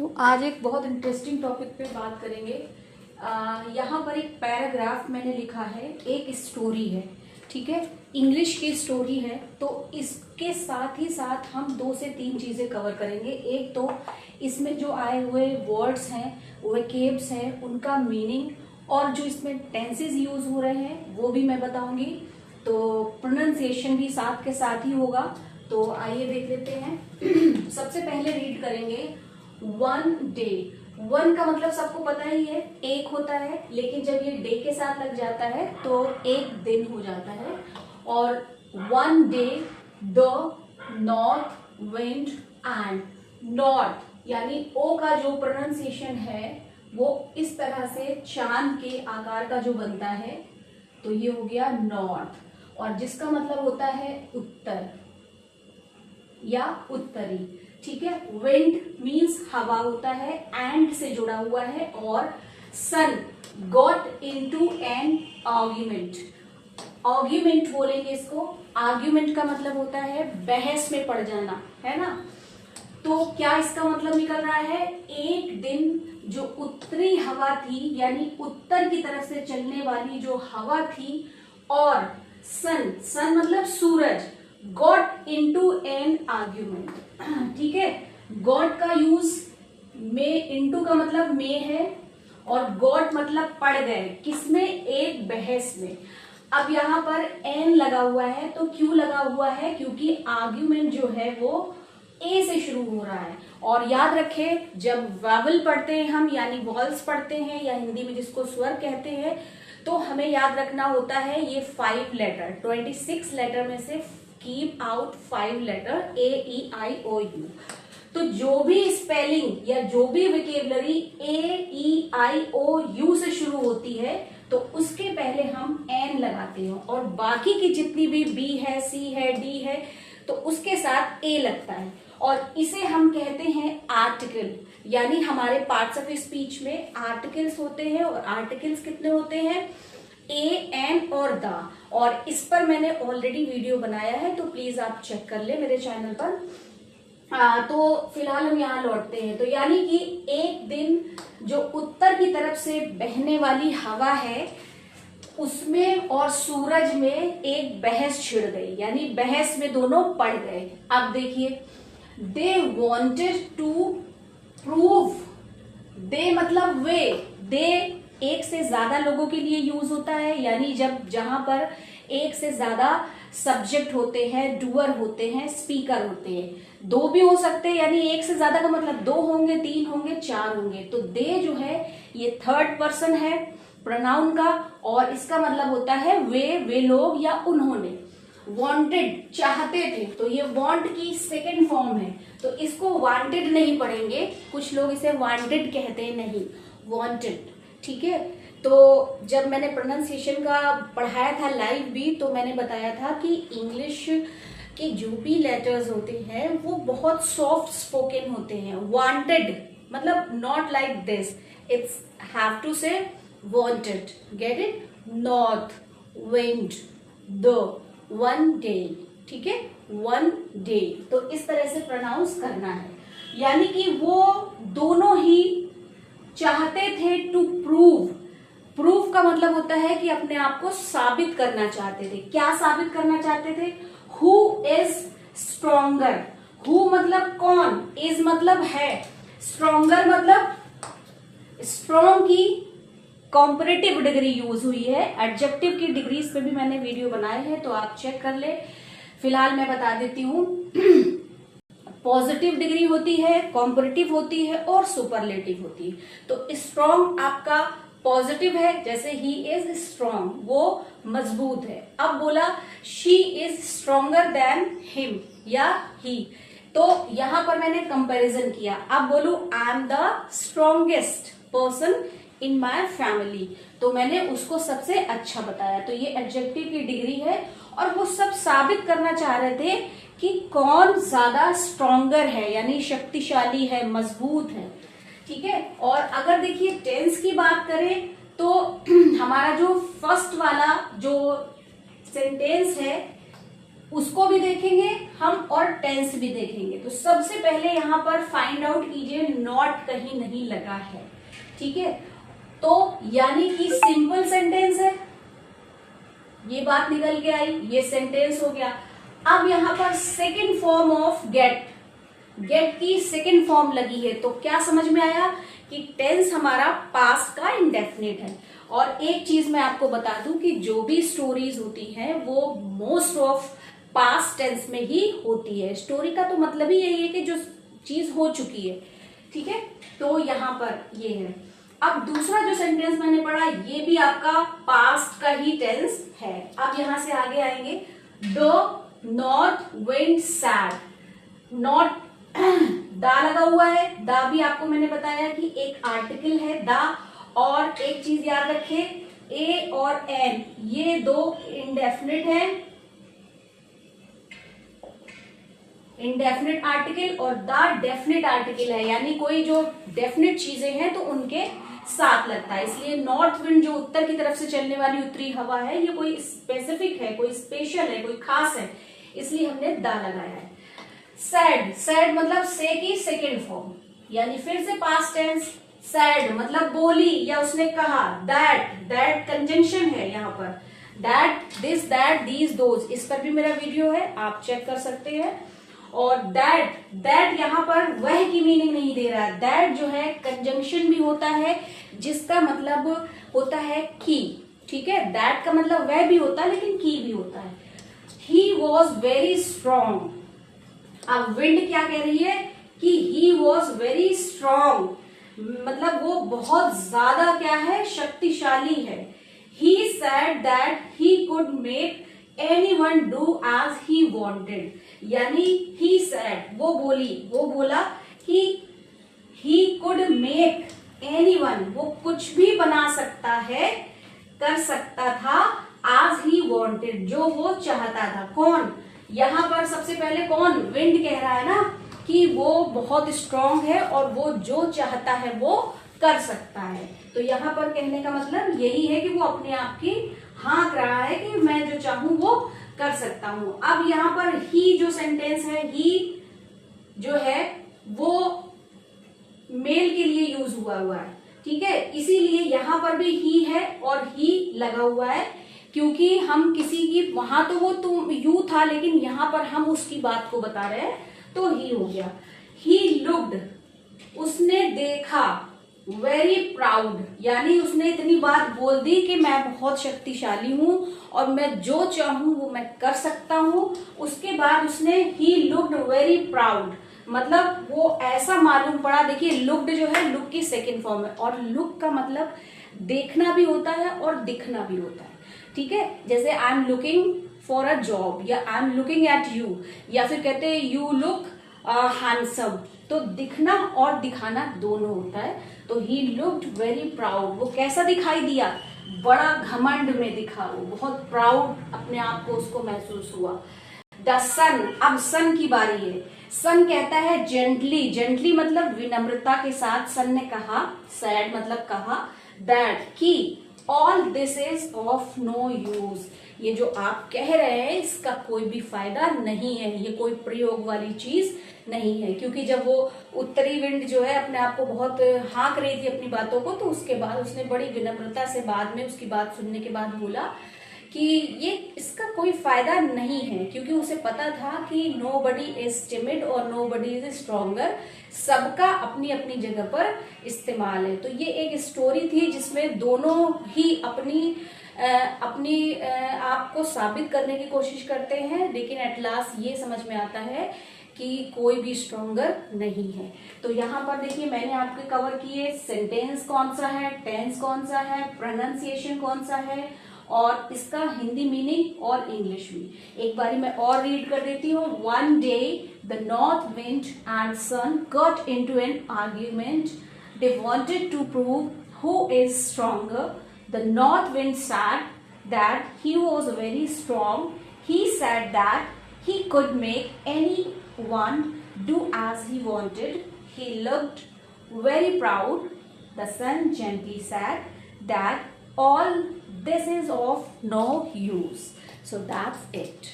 तो आज एक बहुत इंटरेस्टिंग टॉपिक पे बात करेंगे। यहाँ पर एक पैराग्राफ मैंने लिखा है, एक स्टोरी है, ठीक है, इंग्लिश की स्टोरी है। तो इसके साथ ही साथ हम 2 से 3 चीजें कवर करेंगे। एक तो इसमें जो आए हुए वर्ड्स हैं, वोकैब्स हैं, उनका मीनिंग, और जो इसमें टेंसेस यूज हो रहे हैं वो भी मैं बताऊंगी। तो प्रोनाउंसिएशन भी साथ के साथ ही होगा। तो आइए देख लेते हैं। सबसे पहले रीड करेंगे वन डे। वन का मतलब सबको पता ही है, एक होता है, लेकिन जब ये डे के साथ लग जाता है तो एक दिन हो जाता है। और one day the north wind and, north यानी ओ का जो प्रोनाउंसिएशन है वो इस तरह से चांद के आकार का जो बनता है, तो ये हो गया नॉर्थ, और जिसका मतलब होता है उत्तर या उत्तरी, ठीक है। विंड मीन्स हवा होता है, एंड से जुड़ा हुआ है, और सन got into an argument. Argument बोलेंगे इसको। आर्ग्यूमेंट का मतलब होता है बहस में पड़ जाना, है ना। तो क्या इसका मतलब निकल रहा है, एक दिन जो उत्तरी हवा थी, यानी उत्तर की तरफ से चलने वाली जो हवा थी, और सन, सन मतलब सूरज, गॉट इनटू एन आर्ग्यूमेंट, ठीक है। गॉट का यूज में, इनटू का मतलब में है, और गॉट मतलब पड़ गए, किसमें, एक बहस में। अब यहाँ पर एन लगा हुआ है, तो क्यों लगा हुआ है, क्योंकि आर्ग्यूमेंट जो है वो ए से शुरू हो रहा है। और याद रखें, जब वावल पढ़ते हैं हम, यानी वॉल्स पढ़ते हैं, या हिंदी में जिसको स्वर कहते हैं, तो हमें याद रखना होता है ये 5 लेटर, 26 लेटर में से keep out 5 letter, A E I O U. तो जो भी स्पेलिंग या जो भी vocabulary A E I O you से शुरू होती है, तो उसके पहले हम एन लगाते हैं, और बाकी की जितनी भी बी है, सी है, डी है, तो उसके साथ ए लगता है। और इसे हम कहते हैं आर्टिकल, यानी हमारे पार्ट्स ऑफ स्पीच में आर्टिकल्स होते हैं, और आर्टिकल्स कितने होते हैं, ए, एन और द। और इस पर मैंने ऑलरेडी वीडियो बनाया है, तो प्लीज आप चेक कर ले मेरे चैनल पर। तो फिलहाल हम यहाँ लौटते हैं। तो यानी कि एक दिन जो उत्तर की तरफ से बहने वाली हवा है, उसमें और सूरज में एक बहस छिड़ गई, यानी बहस में दोनों पड़ गए। अब देखिए, दे वॉन्टेड टू प्रूव, दे मतलब वे, दे एक से ज्यादा लोगों के लिए यूज होता है, यानी जब जहां पर एक से ज्यादा सब्जेक्ट होते हैं, डूअर होते हैं, स्पीकर होते हैं। 2 भी हो सकते हैं, यानी एक से ज्यादा का मतलब 2 होंगे, 3 होंगे, 4 होंगे। तो दे जो है ये थर्ड पर्सन है प्रोनाउन का, और इसका मतलब होता है वे लोग या उन्होंने। वांटेड चाहते थे, तो ये वांट की सेकेंड फॉर्म है, तो इसको वांटेड नहीं पढ़ेंगे, कुछ लोग इसे वांटेड कहते हैं, नहीं, वांटेड, ठीक है। तो जब मैंने प्रोनाउंसिएशन का पढ़ाया था लाइव भी, तो मैंने बताया था कि इंग्लिश के जो भी लेटर्स होते हैं वो बहुत सॉफ्ट स्पोकन होते हैं। वांटेड मतलब not like this, it's have to say wanted, get it, north wind the one day, ठीक है, वन डे। तो इस तरह से प्रोनाउंस करना है, यानी कि वो दोनों ही चाहते थे टू प्रूव। प्रूव का मतलब होता है कि अपने आप को साबित करना चाहते थे। क्या साबित करना चाहते थे, हु इज स्ट्रोंगर, हु मतलब कौन, इज मतलब है, स्ट्रोंगर मतलब स्ट्रॉन्ग की कॉम्परेटिव डिग्री यूज हुई है। एडजेक्टिव की डिग्रीज पे भी मैंने वीडियो बनाए हैं, तो आप चेक कर ले। फिलहाल मैं बता देती हूँ, पॉजिटिव डिग्री होती है, कॉम्परेटिव होती है, और सुपरलेटिव होती है। तो स्ट्रॉन्ग आपका पॉजिटिव है, जैसे ही इज स्ट्रॉन्ग, वो मजबूत है। अब बोला she is stronger than him या ही, तो यहां पर मैंने कंपैरिजन किया। अब बोलू I am the strongest person in my family, तो मैंने उसको सबसे अच्छा बताया। तो ये एडजेक्टिव की डिग्री है, और वो सब साबित करना चाह रहे थे कि कौन ज्यादा स्ट्रॉन्गर है, यानी शक्तिशाली है, मजबूत है, ठीक है। और अगर देखिए टेंस की बात करें, तो हमारा जो फर्स्ट वाला जो सेंटेंस है, उसको भी देखेंगे हम और टेंस भी देखेंगे। तो सबसे पहले यहां पर फाइंड आउट कीजिए नॉट कहीं नहीं लगा है, ठीक है। तो यानी कि सिंपल सेंटेंस है, ये बात निकल के आई, ये सेंटेंस हो गया। अब यहां पर second form of get, get की सेकेंड फॉर्म लगी है, तो क्या समझ में आया कि टेंस हमारा पास्ट का इंडेफिनिट है। और एक चीज मैं आपको बता दूं कि जो भी स्टोरीज होती हैं वो मोस्ट ऑफ पास्ट टेंस में ही होती है। स्टोरी का तो मतलब ही यही है कि जो चीज हो चुकी है, ठीक है। तो यहां पर ये है। अब दूसरा जो सेंटेंस मैंने पढ़ा ये भी आपका पास्ट का ही टेंस है। अब यहां से आगे आएंगे, the north wind sad, not दा लगा हुआ है, दा भी आपको मैंने बताया कि एक आर्टिकल है दा। और एक चीज याद रखे, ए और एन ये दो इंडेफिनिट है, इंडेफिनिट आर्टिकल, और द डेफिनिट आर्टिकल है, यानी कोई जो डेफिनिट चीजें हैं तो उनके साथ लगता है। इसलिए नॉर्थ विंड जो उत्तर की तरफ से चलने वाली उत्तरी हवा है, ये कोई स्पेसिफिक है, कोई स्पेशल है, कोई खास है, इसलिए हमने दा लगाया है। सैड, सैड मतलब से की सेकेंड फॉर्म, यानी फिर से पास्ट टेंस। सैड मतलब बोली या उसने कहा। दैट, दैट कंजंक्शन है यहाँ पर, that, this, that, these, those, इस पर भी मेरा वीडियो है, आप चेक कर सकते हैं। और दैट, दैट यहाँ पर वह की मीनिंग नहीं दे रहा है। दैट जो है कंजंक्शन भी होता है जिसका मतलब होता है की, ठीक है। दैट का मतलब वह भी होता है लेकिन की भी होता है। ही वॉज वेरी स्ट्रॉन्ग, अब विंड क्या कह रही है कि ही वॉज वेरी स्ट्रॉन्ग, मतलब वो बहुत ज्यादा क्या है, शक्तिशाली है। He said that he could make anyone do as he wanted, यानी ही सेड वो बोली, वो बोला कि ही कुड मेक एनीवन, वो कुछ भी बना सकता है, कर सकता था, as he wanted, जो वो चाहता था। कौन, यहां पर सबसे पहले कौन, विंड कह रहा है ना कि वो बहुत स्ट्रांग है और वो जो चाहता है वो कर सकता है। तो यहाँ पर कहने का मतलब यही है कि वो अपने आप की हाँक रहा है कि मैं जो चाहूं वो कर सकता हूं। अब यहाँ पर ही जो सेंटेंस है, ही जो है वो मेल के लिए यूज हुआ है, ठीक है। इसीलिए यहां पर भी ही है और ही लगा हुआ है, क्योंकि हम किसी की, वहां तो वो तुम यू था लेकिन यहां पर हम उसकी बात को बता रहे हैं, तो ही हो गया। ही लुक्ड, उसने देखा, वेरी प्राउड, यानी उसने इतनी बात बोल दी कि मैं बहुत शक्तिशाली हूं और मैं जो चाहूं वो मैं कर सकता हूं। उसके बाद उसने ही लुक्ड वेरी प्राउड, मतलब वो ऐसा मालूम पड़ा। देखिए लुक्ड जो है लुक की सेकेंड फॉर्म है, और लुक का मतलब देखना भी होता है और दिखना भी होता है, ठीक है। जैसे I am looking for a job, या I am looking at you, या फिर कहते हैं यू लुक हैंडसम, तो दिखना और दिखाना दोनों होता है। तो ही लुक्ड वेरी प्राउड, वो कैसा दिखाई दिया, बड़ा घमंड में दिखा, वो बहुत प्राउड अपने आप को उसको महसूस हुआ। द सन, अब सन की बारी है। सन कहता है जेंटली, जेंटली मतलब विनम्रता के साथ। सन ने कहा, सैड मतलब कहा, दैट की all this is of no use, ये जो आप कह रहे हैं इसका कोई भी फायदा नहीं है, ये कोई प्रयोग वाली चीज नहीं है। क्योंकि जब वो उत्तरी विंड जो है अपने आप को बहुत हाँक रही थी अपनी बातों को, तो उसके बाद उसने बड़ी विनम्रता से बाद में उसकी बात सुनने के बाद बोला कि ये इसका कोई फायदा नहीं है, क्योंकि उसे पता था कि नोबडी इज टिमिड और नोबडी इज स्ट्रॉन्गर, सबका अपनी अपनी जगह पर इस्तेमाल है। तो ये एक स्टोरी थी जिसमें दोनों ही अपनी आप को साबित करने की कोशिश करते हैं, लेकिन एट लास्ट ये समझ में आता है कि कोई भी स्ट्रॉन्गर नहीं है। तो यहाँ पर देखिए मैंने आपके कवर किए सेंटेंस कौन सा है, टेंस कौन सा है, प्रोनाउंसिएशन कौन सा है, और इसका हिंदी मीनिंग और इंग्लिश भी। एक बारी मैं और रीड कर देती हूँ। One day the north wind and sun got into an argument, they wanted to prove who is stronger. The north wind said that he was very strong. He said that he could make anyone do as he wanted. He looked very proud. The sun gently said that all this is of no use. So that's it.